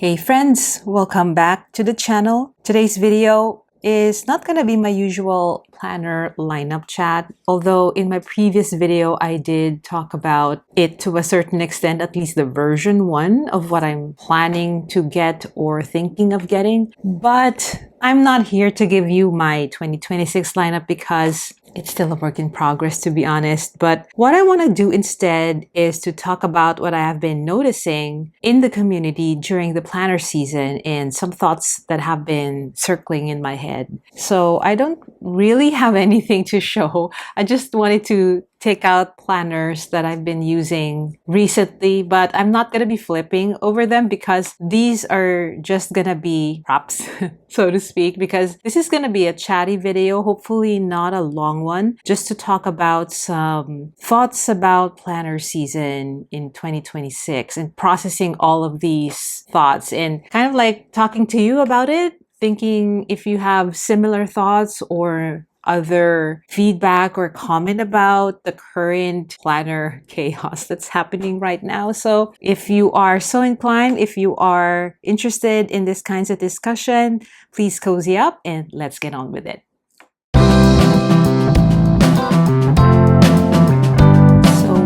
Hey friends, welcome back to the channel. Today's video is not gonna be my usual planner lineup chat, although in my previous video I did talk about it to a certain extent, at least the version 1 of what I'm planning to get or thinking of getting. But I'm not here to give you my 2026 lineup because it's still a work in progress, to be honest. But what I want to do instead is to talk about what I have been noticing in the community during the planner season and some thoughts that have been circling in my head. So I don't really have anything to show. I just wanted to take out planners that I've been using recently, but I'm not going to be flipping over them because these are just going to be props, so to speak, because this is going to be a chatty video, hopefully not a long one, just to talk about some thoughts about planner season in 2026 and processing all of these thoughts and kind of like talking to you about it, thinking if you have similar thoughts or other feedback or comment about the current planner chaos that's happening right now. So if you are so inclined, if you are interested in this kinds of discussion, please cozy up and let's get on with it.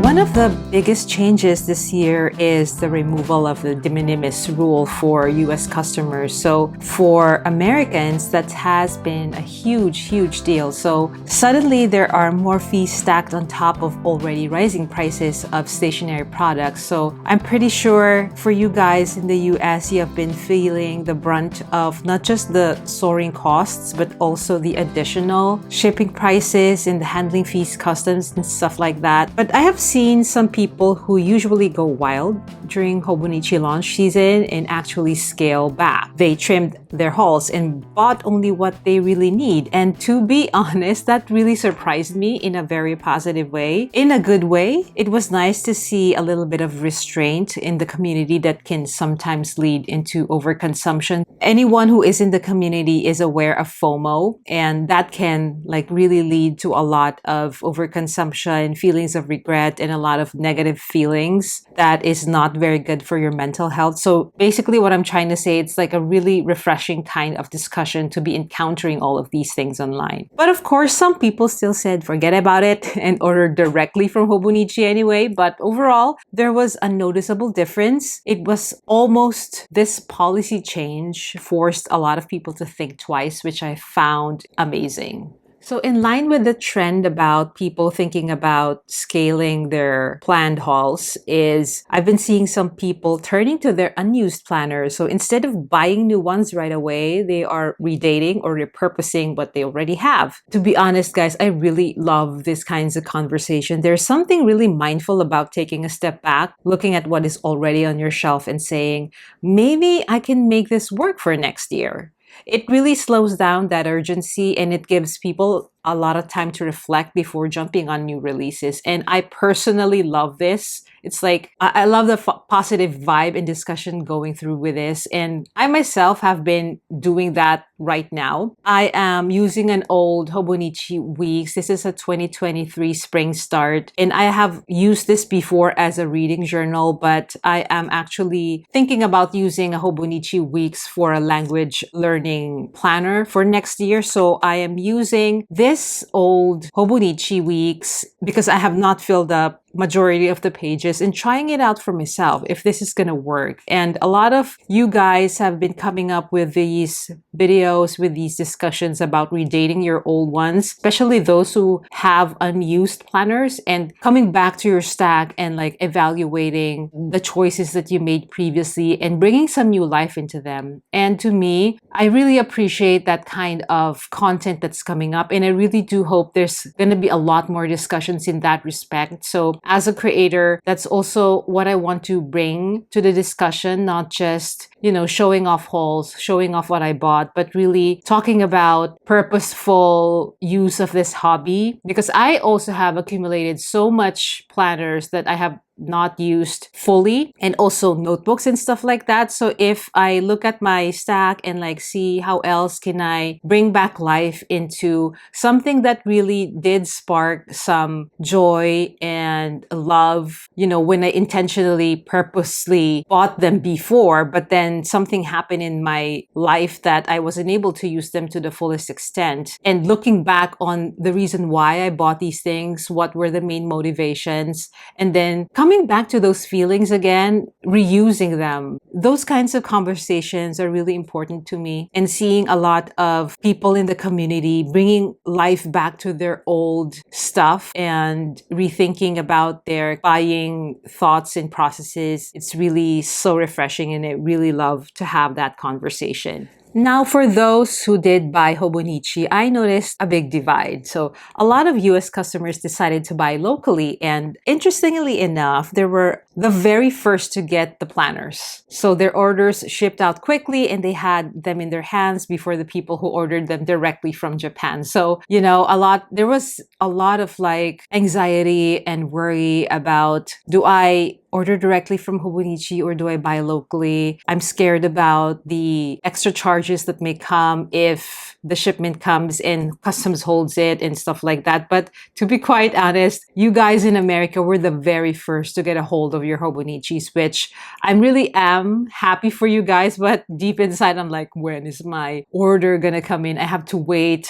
One of the biggest changes this year is the removal of the de minimis rule for US customers. So for Americans, that has been a huge deal. So suddenly there are more fees stacked on top of already rising prices of stationery products. So I'm pretty sure for you guys in the US, you have been feeling the brunt of not just the soaring costs, but also the additional shipping prices and the handling fees, customs and stuff like that. But I have seen some people who usually go wild during Hobonichi launch season and actually scale back. They trimmed their hauls and bought only what they really need. And to be honest, that really surprised me in a very positive way. In a good way, it was nice to see a little bit of restraint in the community that can sometimes lead into overconsumption. Anyone who is in the community is aware of FOMO, and that can really lead to a lot of overconsumption, feelings of regret, and a lot of negative feelings that is not very good for your mental health. So basically what I'm trying to say, it's like a really refreshing kind of discussion to be encountering all of these things online. But of course, some people still said forget about it and ordered directly from Hobonichi anyway. But overall, there was a noticeable difference. It was almost this policy change forced a lot of people to think twice, which I found amazing. So in line with the trend about people thinking about scaling their planned hauls is I've been seeing some people turning to their unused planners. So instead of buying new ones right away, they are redating or repurposing what they already have. To be honest, guys, I really love these kinds of conversation. There's something really mindful about taking a step back, looking at what is already on your shelf and saying, maybe I can make this work for next year. It really slows down that urgency and it gives people a lot of time to reflect before jumping on new releases. And I personally love this. It's like, I love the positive vibe and discussion going through with this. And I myself have been doing that right now. I am using an old Hobonichi Weeks. This is a 2023 spring start. And I have used this before as a reading journal, but I am actually thinking about using a Hobonichi Weeks for a language learning planner for next year. So I am using this old Hobonichi Weeks because I have not filled up majority of the pages and trying it out for myself if this is going to work. And a lot of you guys have been coming up with these videos, with these discussions about redating your old ones, especially those who have unused planners and coming back to your stack and evaluating the choices that you made previously and bringing some new life into them. And to me, I really appreciate that kind of content that's coming up. And I really do hope there's going to be a lot more discussions in that respect. So as a creator, that's also what I want to bring to the discussion, not just, showing off hauls, showing off what I bought, but really talking about purposeful use of this hobby. Because I also have accumulated so much planners that I have not used fully, and also notebooks and stuff like that. So if I look at my stack and like see how else can I bring back life into something that really did spark some joy and love, when I intentionally, purposely bought them before, but then something happened in my life that I wasn't able to use them to the fullest extent. And looking back on the reason why I bought these things, what were the main motivations, and then coming back to those feelings again, reusing them. Those kinds of conversations are really important to me, and seeing a lot of people in the community bringing life back to their old stuff and rethinking about their buying thoughts and processes. It's really so refreshing, and I really love to have that conversation. Now, for those who did buy Hobonichi, I noticed a big divide. So a lot of US customers decided to buy locally, and interestingly enough, they were the very first to get the planners. So their orders shipped out quickly, and they had them in their hands before the people who ordered them directly from Japan. So, there was a lot of like anxiety and worry about, do I order directly from Hobonichi or do I buy locally? I'm scared about the extra charges that may come if the shipment comes and customs holds it and stuff like that. But to be quite honest, you guys in America were the very first to get a hold of your Hobonichis, which I really am happy for you guys. But deep inside, I'm like, when is my order gonna come in? I have to wait,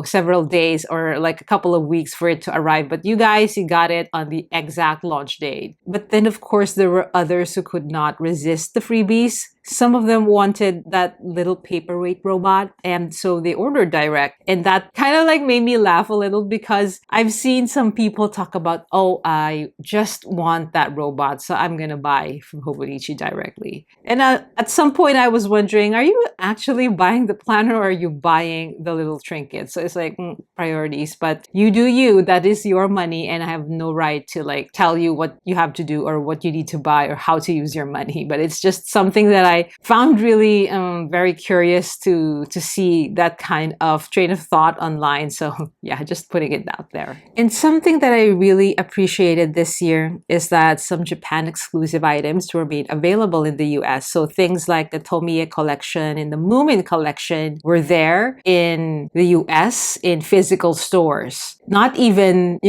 several days or like a couple of weeks for it to arrive. But you guys, you got it on the exact launch date. But then, of course, there were others who could not resist the freebies. Some of them wanted that little paperweight robot, and so they ordered direct. And that kind of like made me laugh a little, because I've seen some people talk about, oh, I just want that robot, so I'm gonna buy from Hobonichi directly. And at some point I was wondering, are you actually buying the planner or are you buying the little trinket? So it's like priorities, but you do you. That is your money, and I have no right to like tell you what you have to do or what you need to buy or how to use your money. But it's just something that I found really very curious to see that kind of train of thought online. So yeah, just putting it out there. And something that I really appreciated this year is that some Japan exclusive items were made available in the US. So things like the Tomie collection and the Moomin collection were there in the US in physical stores. Not even,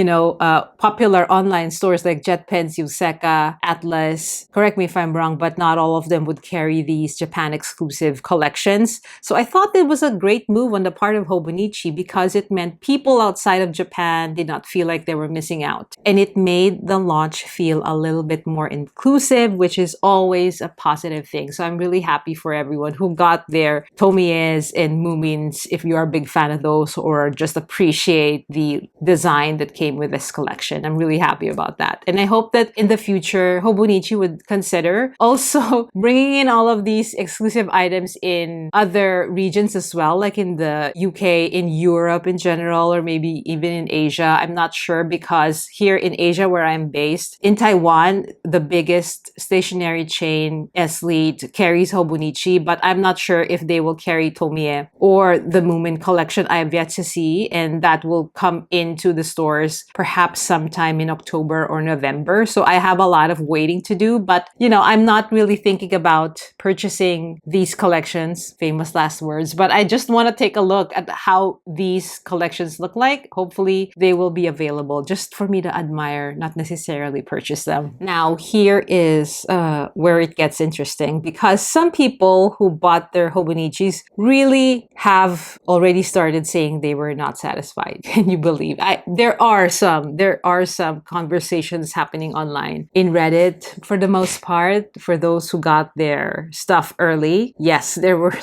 popular online stores like JetPens, Yuseka, Atlas. Correct me if I'm wrong, but not all of them would carry these Japan exclusive collections. So I thought it was a great move on the part of Hobonichi, because it meant people outside of Japan did not feel like they were missing out. And it made the launch feel a little bit more inclusive, which is always a positive thing. So I'm really happy for everyone who got their Tomies and Moomins, if you are a big fan of those or just appreciate the design that came with this collection. I'm really happy about that. And I hope that in the future, Hobonichi would consider also bringing in all of these exclusive items in other regions as well, like in the UK, in Europe in general, or maybe even in Asia. I'm not sure, because here in Asia, where I'm based, in Taiwan, the biggest stationery chain, Esleet, carries Hobonichi, but I'm not sure if they will carry Tomie or the Moomin collection. I have yet to see, and that will come into the stores perhaps sometime in October or November. So I have a lot of waiting to do, but I'm not really thinking about purchasing these collections, famous last words, but I just want to take a look at how these collections look like. Hopefully they will be available just for me to admire, not necessarily purchase them. Now, here is where it gets interesting, because some people who bought their Hobonichis really have already started saying they were not satisfied. Can you believe? There are some conversations happening online in Reddit for the most part, for those who got their stuff early. Yes, there were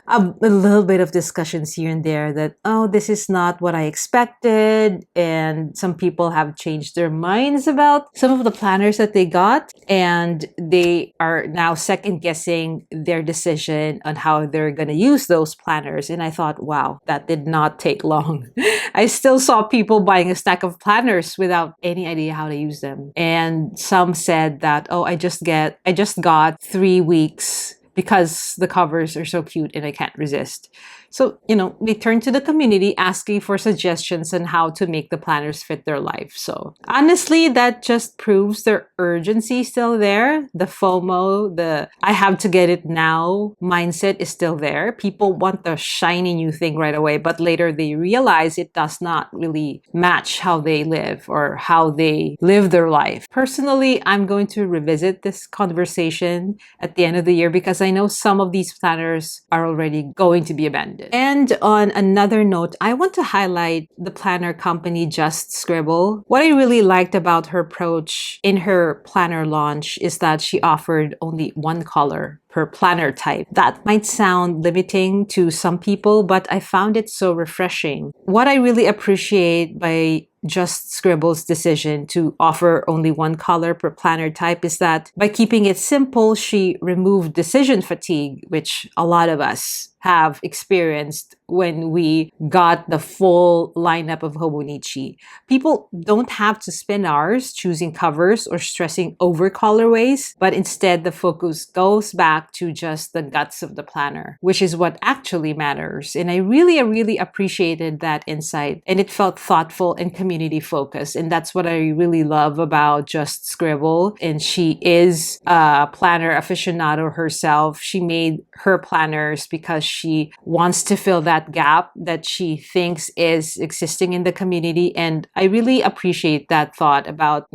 a little bit of discussions here and there that, oh, this is not what I expected, and some people have changed their minds about some of the planners that they got, and they are now second guessing their decision on how they're going to use those planners. And I thought, wow, that did not take long. I still saw people buying a stack of planners without any idea how to use them. And some said that, oh, I just got 3 weeks because the covers are so cute and I can't resist. So, they turn to the community asking for suggestions on how to make the planners fit their life. So honestly, that just proves their urgency is still there. The FOMO, the I have to get it now mindset is still there. People want the shiny new thing right away, but later they realize it does not really match how they live or how they live their life. Personally, I'm going to revisit this conversation at the end of the year because I know some of these planners are already going to be abandoned. And on another note, I want to highlight the planner company Just Scribble. What I really liked about her approach in her planner launch is that she offered only one color per planner type. That might sound limiting to some people, but I found it so refreshing. What I really appreciate by Just Scribble's decision to offer only one color per planner type is that by keeping it simple, she removed decision fatigue, which a lot of us have experienced when we got the full lineup of Hobonichi. People don't have to spend hours choosing covers or stressing over colorways, but instead the focus goes back to just the guts of the planner, which is what actually matters. And I really appreciated that insight, and it felt thoughtful and community focused. And that's what I really love about Just Scribble. And she is a planner aficionado herself. She made her planners because she wants to fill that gap that she thinks is existing in the community. And I really appreciate that thought about,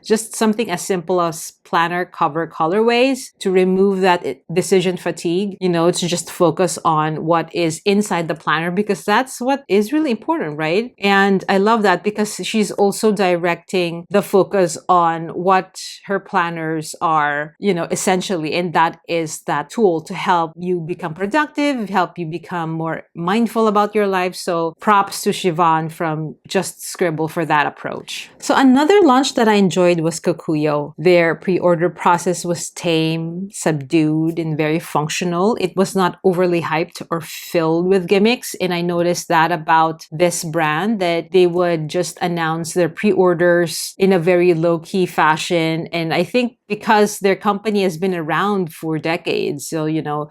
just something as simple as planner cover colorways to remove that decision fatigue, to just focus on what is inside the planner, because that's what is really important, right? And I love that because she's also directing the focus on what her planners are, essentially. And that is that tool to help you become productive, help you become more mindful about your life. So props to Siobhan from Just Scribble for that approach. So another launch that I enjoyed was Kokuyo. Their pre-order process was tame, subdued, and very functional. It was not overly hyped or filled with gimmicks. And I noticed that about this brand, that they would just announce their pre-orders in a very low-key fashion. And I think because their company has been around for decades, so,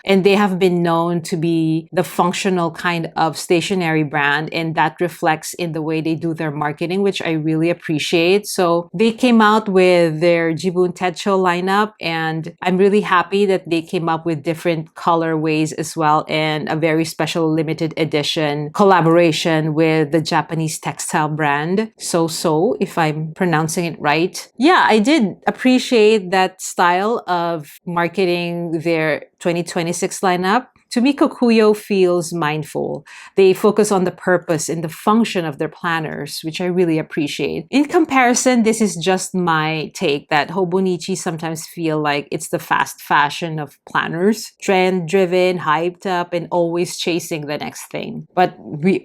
and they have been known to be the functional kind of stationery brand, and that reflects in the way they do their marketing, which I really appreciate. So they came out with their Jibun Techo lineup, and I'm really happy that they came up with different colorways as well, and a very special limited edition collaboration with the Japanese textile brand So, if I'm pronouncing it right. Yeah, I did appreciate that style of marketing their 2026 lineup. To me, Kokuyo feels mindful. They focus on the purpose and the function of their planners, which I really appreciate. In comparison, this is just my take that Hobonichi sometimes feel like it's the fast fashion of planners, trend-driven, hyped up, and always chasing the next thing. But we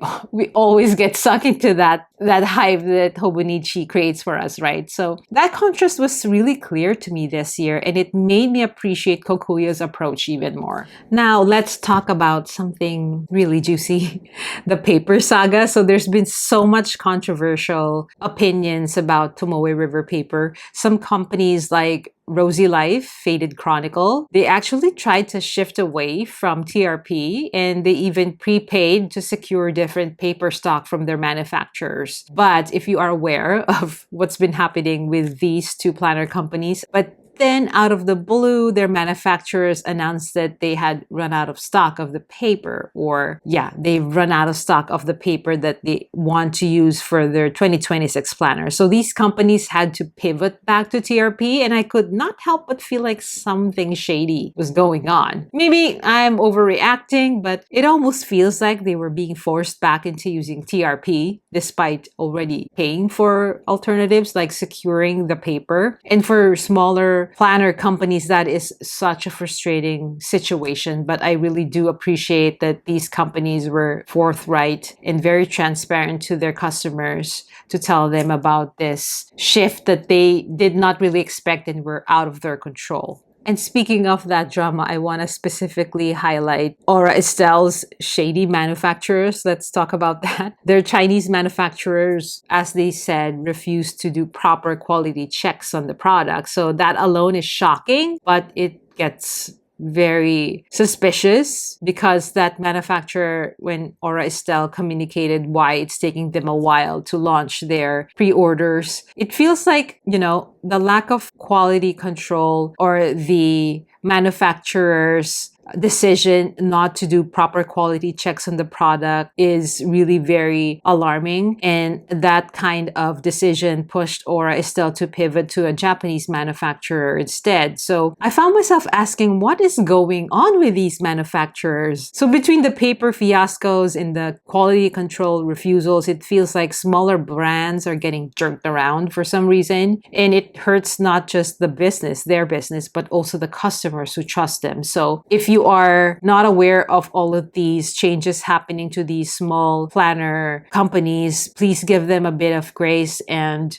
always get sucked into that hype that Hobonichi creates for us, right? So that contrast was really clear to me this year, and it made me appreciate Kokuyo's approach even more. Now, let's talk about something really juicy, the paper saga. So there's been so much controversial opinions about Tomoe River paper. Some companies like Rosy Life, Faded Chronicle, they actually tried to shift away from TRP, and they even prepaid to secure different paper stock from their manufacturers. But if you are aware of what's been happening with these two planner companies, but then, out of the blue, their manufacturers announced that they had run out of stock of the paper, they've run out of stock of the paper that they want to use for their 2026 planner. So these companies had to pivot back to TRP, and I could not help but feel like something shady was going on. Maybe I'm overreacting, but it almost feels like they were being forced back into using TRP despite already paying for alternatives like securing the paper. And for smaller planner companies, that is such a frustrating situation. But I really do appreciate that these companies were forthright and very transparent to their customers to tell them about this shift that they did not really expect and were out of their control. And speaking of that drama, I want to specifically highlight Aura Estelle's shady manufacturers. Let's talk about that. Their Chinese manufacturers, as they said, refused to do proper quality checks on the product. So that alone is shocking, but it gets very suspicious because that manufacturer, when Aura Estelle communicated why it's taking them a while to launch their pre-orders, it feels like, the lack of quality control or the manufacturer's decision not to do proper quality checks on the product is really very alarming. And that kind of decision pushed Aura Estelle to pivot to a Japanese manufacturer instead. So I found myself asking, what is going on with these manufacturers? So between the paper fiascos and the quality control refusals, it feels like smaller brands are getting jerked around for some reason. And it hurts not just the business, their business, but also the customers who trust them. So if you are not aware of all of these changes happening to these small planner companies, please give them a bit of grace.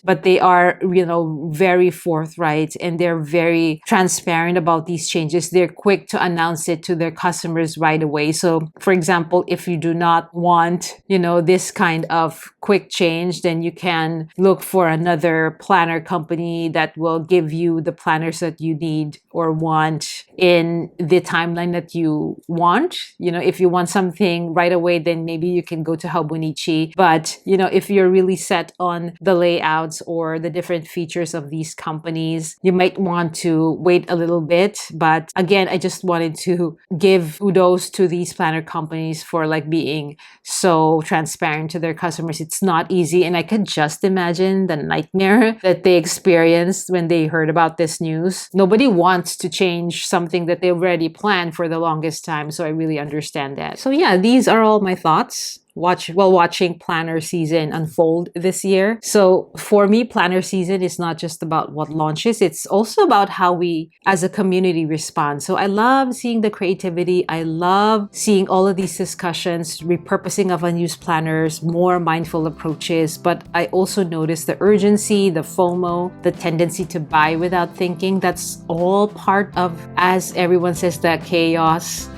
But they are, very forthright and they're very transparent about these changes. They're quick to announce it to their customers right away. So for example, if you do not want, this kind of quick change, then you can look for another planner company that will give you the planners that you need or want in the timeline that you want. If you want something right away, then maybe you can go to Hobonichi. But, if you're really set on the layouts or the different features of these companies, you might want to wait a little bit. But again, I just wanted to give kudos to these planner companies for being so transparent to their customers. It's not easy. And I could just imagine the nightmare that they experienced when they heard about this news. Nobody wants to change something that they already planned for the longest time. So I really understand that. So yeah, these are all my thoughts while watching planner season unfold this year. So for me, planner season is not just about what launches, it's also about how we as a community respond. So I love seeing the creativity. I love seeing all of these discussions, repurposing of unused planners, more mindful approaches. But I also notice the urgency, the FOMO, the tendency to buy without thinking. That's all part of, as everyone says, that chaos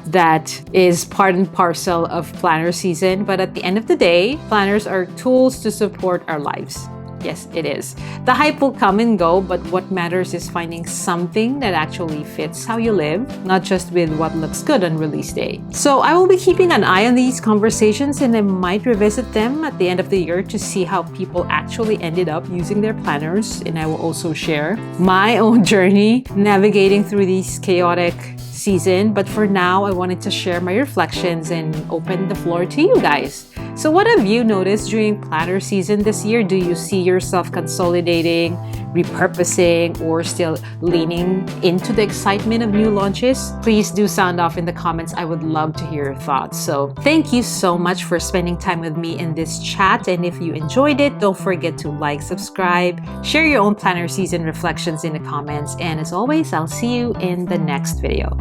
that is part and parcel of planner season. But at the end of the day, planners are tools to support our lives. Yes, it is. The hype will come and go, but what matters is finding something that actually fits how you live, not just with what looks good on release day. So I will be keeping an eye on these conversations, and I might revisit them at the end of the year to see how people actually ended up using their planners. And I will also share my own journey navigating through these chaotic season. But for now, I wanted to share my reflections and open the floor to you guys. So what have you noticed during planner season this year? Do you see yourself consolidating, repurposing, or still leaning into the excitement of new launches? Please do sound off in the comments. I would love to hear your thoughts. So thank you so much for spending time with me in this chat. And if you enjoyed it, don't forget to like, subscribe, share your own planner season reflections in the comments. And as always, I'll see you in the next video.